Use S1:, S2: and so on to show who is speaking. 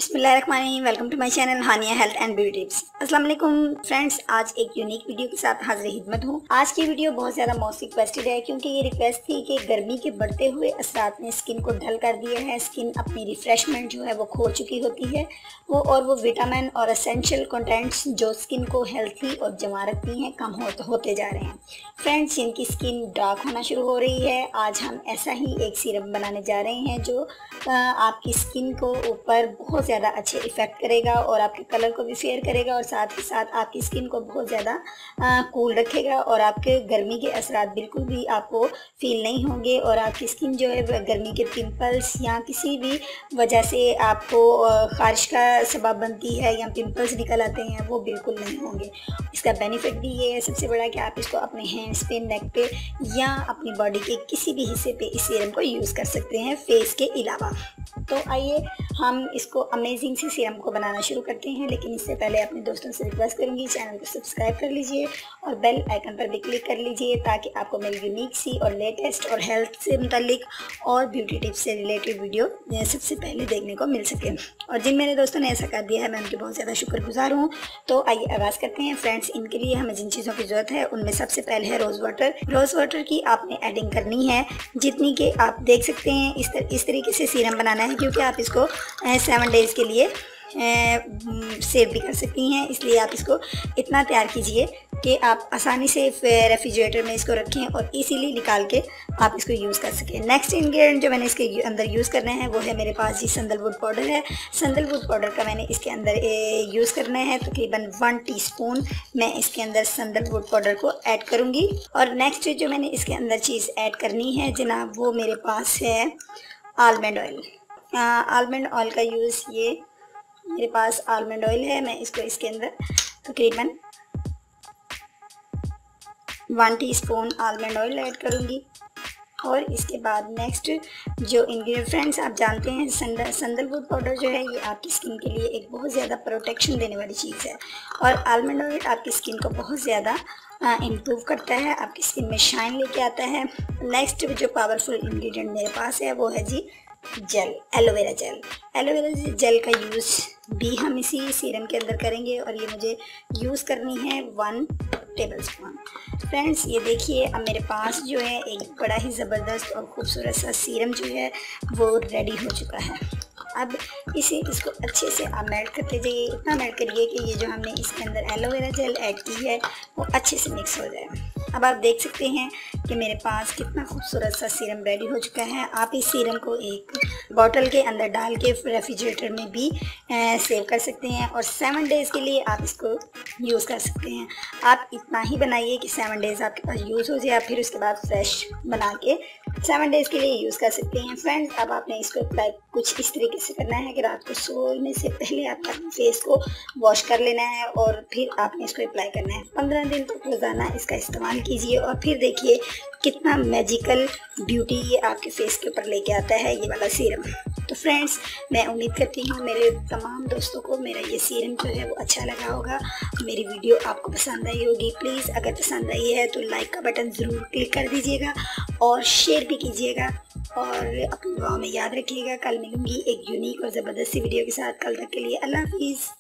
S1: बिस्मिल्लाहिर्रहमानिर्रहीम। Welcome to my channel Haniya health and beauty tips. अस्सलाम वालेकुम फ्रेंड्स, आज एक यूनिक वीडियो के साथ हाजिर खिदमत हूँ। आज की वीडियो बहुत ज़्यादा मोस्ट रिक्वेस्टेड है क्योंकि ये रिक्वेस्ट थी कि गर्मी के बढ़ते हुए असरात ने स्किन को ढल कर दिया है। स्किन अपनी रिफ्रेशमेंट जो है वो खो चुकी होती है वो विटामिन और एसेंशियल कंटेंट्स जो स्किन को हेल्थी और जमा रखती हैं कम होते जा रहे हैं। फ्रेंड्स, जिनकी स्किन डार्क होना शुरू हो रही है, आज हम ऐसा ही एक सीरम बनाने जा रहे हैं जो आपकी स्किन को ऊपर बहुत ज़्यादा अच्छे इफ़ेक्ट करेगा और आपके कलर को भी फेयर करेगा और साथ ही साथ आपकी स्किन को बहुत ज़्यादा कूल रखेगा और आपके गर्मी के असरात बिल्कुल भी आपको फील नहीं होंगे और आपकी स्किन जो है गर्मी के पिंपल्स या किसी भी वजह से आपको ख़ारिश का सबब बनती है या पिंपल्स निकल आते हैं वो बिल्कुल नहीं होंगे। इसका बेनिफिट भी ये है सबसे बड़ा कि आप इसको अपने हैंड्स पे, नेक पे या अपनी बॉडी के किसी भी हिस्से पे इस सीरम को यूज़ कर सकते हैं फेस के अलावा। तो आइए हम इसको अमेजिंग से सीरम को बनाना शुरू करते हैं, लेकिन इससे पहले अपने दोस्तों से रिक्वेस्ट करूंगी चैनल को सब्सक्राइब कर लीजिए और बेल आइकन पर भी क्लिक कर लीजिए ताकि आपको मेरी यूनिक सी और लेटेस्ट और हेल्थ से मुतालिक और ब्यूटी टिप्स से रिलेटेड वीडियो सबसे पहले देखने को मिल सके। और जिन मेरे दोस्तों ने ऐसा कर दिया है मैं उनके बहुत ज़्यादा शुक्रगुजार हूँ। तो आइए आगाज़ करते हैं। फ्रेंड्स, इनके लिए हमें जिन चीज़ों की ज़रूरत है उनमें सबसे पहले है रोज़ वाटर। रोज़ वाटर की आपने एडिंग करनी है जितनी कि आप देख सकते हैं। इस तरीके से सीरम बनाना है क्योंकि आप इसको 7 डेज़ के लिए सेव भी कर सकती हैं, इसलिए आप इसको इतना तैयार कीजिए कि आप आसानी से रेफ्रिजरेटर में इसको रखें और इजीली निकाल के आप इसको यूज़ कर सकें। नेक्स्ट इंग्रेडिएंट जो मैंने इसके अंदर यूज़ करना है वो है मेरे पास जी सैंडलवुड पाउडर है। सैंडलवुड पाउडर का मैंने इसके अंदर यूज़ करना है तकरीबन 1 टीस्पून मैं इसके अंदर सैंडलवुड पाउडर को ऐड करूँगी। और नेक्स्ट जो मैंने इसके अंदर चीज़ ऐड करनी है जनाब वो मेरे पास है आलमंड ऑयल। आलमंड ऑयल का यूज़ ये मेरे पास आलमंड ऑयल है, मैं इसको इसके अंदर तकरीबन 1 टीस्पून आलमंड ऑयल ऐड करूँगी। और इसके बाद नेक्स्ट जो इंग्रेडिएंट, फ्रेंड्स आप जानते हैं सैंडलवुड पाउडर जो है ये आपकी स्किन के लिए एक बहुत ज़्यादा प्रोटेक्शन देने वाली चीज़ है और आलमंड ऑयल आपकी स्किन को बहुत ज़्यादा इम्प्रूव करता है, आपकी स्किन में शाइन लेके आता है। नेक्स्ट जो पावरफुल इंग्रेडिएंट मेरे पास है वो है जी gel, aloe vera gel. Aloe vera gel का यूज़ भी हम इसी सीरम के अंदर करेंगे और ये मुझे यूज़ करनी है 1 टेबलस्पून। फ्रेंड्स, ये देखिए अब मेरे पास जो है एक बड़ा ही ज़बरदस्त और ख़ूबसूरत सा सीरम जो है वो रेडी हो चुका है। अब इसको अच्छे से आप मेल्ट करते जाइए, इतना मेल्ट करिए कि ये जो हमने इसके अंदर एलोवेरा जेल ऐड की है वो अच्छे से मिक्स हो जाए। अब आप देख सकते हैं कि मेरे पास कितना खूबसूरत सा सीरम रेडी हो चुका है। आप इस सीरम को एक बॉटल के अंदर डाल के रेफ्रिजरेटर में भी सेव कर सकते हैं और 7 डेज़ के लिए आप इसको यूज़ कर सकते हैं। आप इतना ही बनाइए कि 7 डेज़ आपके पास यूज़ हो जाए, फिर उसके बाद फ्रेश बना के 7 डेज़ के लिए यूज़ कर सकते हैं। फ्रेंड्स, अब आपने इसको अप्लाई कुछ इस तरीके से करना है कि रात को सोने से पहले आपने अपने फेस को वॉश कर लेना है और फिर आपने इसको अप्लाई करना है। 15 दिन तक रोज़ाना इसका इस्तेमाल कीजिए और फिर देखिए कितना मैजिकल ब्यूटी ये आपके फेस के ऊपर लेके आता है ये वाला सीरम। तो फ्रेंड्स, मैं उम्मीद करती हूँ मेरे तमाम दोस्तों को मेरा ये सीरम जो है वो अच्छा लगा होगा, मेरी वीडियो आपको पसंद आई होगी। प्लीज़ अगर पसंद आई है तो लाइक का बटन ज़रूर क्लिक कर दीजिएगा और शेयर भी कीजिएगा और अपनी दुआ में याद रखिएगा। कल मिलूँगी एक यूनिक और ज़बरदस्त सी वीडियो के साथ। कल तक के लिए अल्लाह हाफिज़।